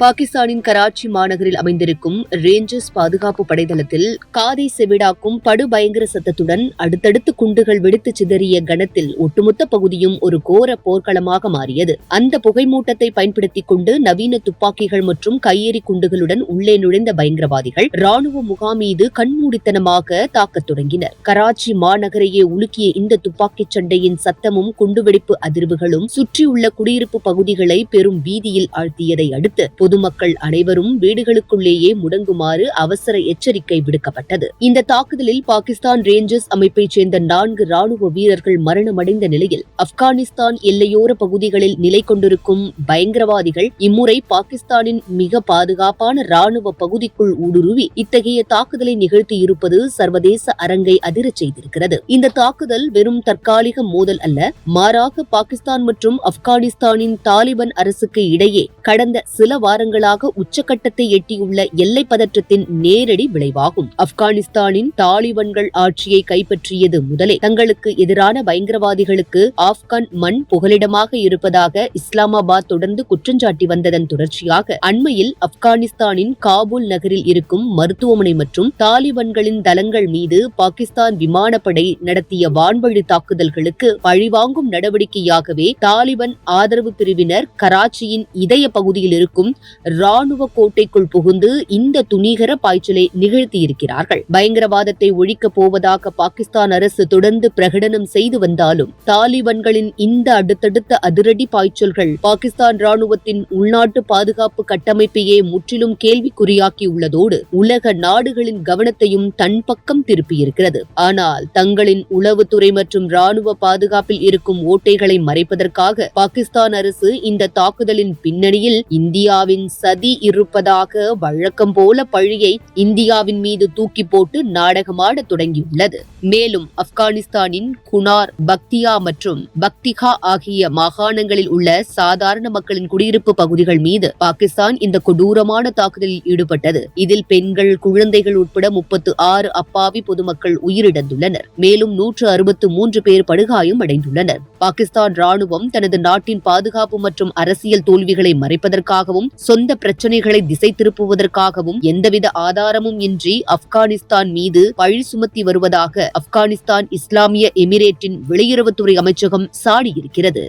பாகிஸ்தானின் கராச்சி மாநகரில் அமைந்திருக்கும் ரேஞ்சர்ஸ் பாதுகாப்பு படைதளத்தில் காதை செவிடாக்கும் படுபயங்கர சத்தத்துடன் அடுத்தடுத்து குண்டுகள் வெடித்து சிதறிய கணத்தில் ஒட்டுமொத்த பகுதியும் ஒரு கோர போர்க்களமாக மாறியது. அந்த புகைமூட்டத்தை பயன்படுத்திக் கொண்டு நவீன துப்பாக்கிகள் மற்றும் கையெறி குண்டுகளுடன் உள்ளே நுழைந்த பயங்கரவாதிகள் ராணுவ முகாம் மீது கண்மூடித்தனமாக தாக்கத் தொடங்கினர். கராச்சி மாநகரையே உலுக்கிய இந்த துப்பாக்கிச் சண்டையின் சத்தமும் குண்டுவெடிப்பு அதிர்வுகளும் சுற்றியுள்ள குடியிருப்பு பகுதிகளை பெரும் பீதியில் ஆழ்த்தியதை அடுத்து பொதுமக்கள் அனைவரும் வீடுகளுக்குள்ளேயே முடங்குமாறு அவசர எச்சரிக்கை விடுக்கப்பட்டது. இந்த தாக்குதலில் பாகிஸ்தான் ரேஞ்சர்ஸ் அமைப்பைச் சேர்ந்த 4 ராணுவ வீரர்கள் மரணமடைந்த நிலையில் ஆப்கானிஸ்தான் எல்லையோர பகுதிகளில் நிலை கொண்டிருக்கும் பயங்கரவாதிகள் இம்முறை பாகிஸ்தானின் மிக பாதுகாப்பான ராணுவ பகுதிக்குள் ஊடுருவி இத்தகைய தாக்குதலை நிகழ்த்தியிருப்பது சர்வதேச அரங்கை அதிரச் செய்திருக்கிறது. இந்த தாக்குதல் வெறும் தற்காலிக மோதல் அல்ல, மாறாக பாகிஸ்தான் மற்றும் ஆப்கானிஸ்தானின் தாலிபான் அரசுக்கு இடையே கடந்த சில வாரங்களாக உச்சக்கட்டத்தை எட்டியுள்ள எல்லை பதற்றத்தின் நேரடி விளைவாகும். ஆப்கானிஸ்தானின் தாலிபான்கள் ஆட்சியை கைப்பற்றியது முதலே தங்களுக்கு எதிரான பயங்கரவாதிகளுக்கு ஆப்கான் மண் புகலிடமாக இருப்பதாக இஸ்லாமாபாத் தொடர்ந்து குற்றஞ்சாட்டி வந்ததன் தொடர்ச்சியாக அண்மையில் ஆப்கானிஸ்தானின் காபூல் நகரில் இருக்கும் மருத்துவமனை மற்றும் தாலிபான்களின் தளங்கள் மீது பாகிஸ்தான் விமானப்படை நடத்திய வான்வழி தாக்குதல்களுக்கு பழிவாங்கும் நடவடிக்கையாகவே தாலிபான் ஆதரவு பிரிவினர் கராச்சியின் இதய பகுதியில் இருக்கும் ராணுவ கோட்டைக்குள் புகுந்து இந்த துணிகர பாய்ச்சலை நிகழ்த்தியிருக்கிறார்கள். பயங்கரவாதத்தை ஒழிக்கப் போவதாக பாகிஸ்தான் அரசு தொடர்ந்து பிரகடனம் செய்து வந்தாலும் தாலிபான்களின் இந்த அடுத்தடுத்த அதிரடி பாய்ச்சல்கள் பாகிஸ்தான் ராணுவத்தின் உள்நாட்டு பாதுகாப்பு கட்டமைப்பையே முற்றிலும் கேள்விக்குறியாக்கியுள்ளதோடு உலக நாடுகளின் கவனத்தையும் தன் பக்கம் திருப்பியிருக்கிறது. ஆனால் தங்களின் உளவுத்துறை மற்றும் ராணுவ பாதுகாப்பில் இருக்கும் ஓட்டைகளை மறைப்பதற்காக பாகிஸ்தான் அரசு இந்த தாக்குதலின் பின்னணியில் இந்தியாவின் சதி இருப்பதாக வழக்கம் போல பழியை இந்தியாவின் மீது தூக்கி போட்டு நாடகமாட தொடங்கியுள்ளது. மேலும் ஆப்கானிஸ்தானின் குனார், பக்தியா மற்றும் பக்திகா ஆகிய மாகாணங்களில் உள்ள சாதாரண மக்களின் குடியிருப்பு பகுதிகள் மீது பாகிஸ்தான் இந்த கொடூரமான தாக்குதலில் ஈடுபட்டது. இதில் பெண்கள், குழந்தைகள் உட்பட 36 அப்பாவி பொதுமக்கள் உயிரிழந்துள்ளனர். மேலும் 163 பேர் படுகாயம் அடைந்துள்ளனர். பாகிஸ்தான் ராணுவம் தனது நாட்டின் பாதுகாப்பு மற்றும் அரசியல் தோல்விகளை மறைப்பதற்காகவும் சொந்த பிரச்சனைகளை திசை திருப்புவதற்காகவும் எந்தவித ஆதாரமும் இன்றி ஆப்கானிஸ்தான் மீது பழி சுமத்தி வருவதாக ஆப்கானிஸ்தான் இஸ்லாமிய எமிரேட்டின் வெளியுறவுத்துறை அமைச்சகம் சாடியிருக்கிறது.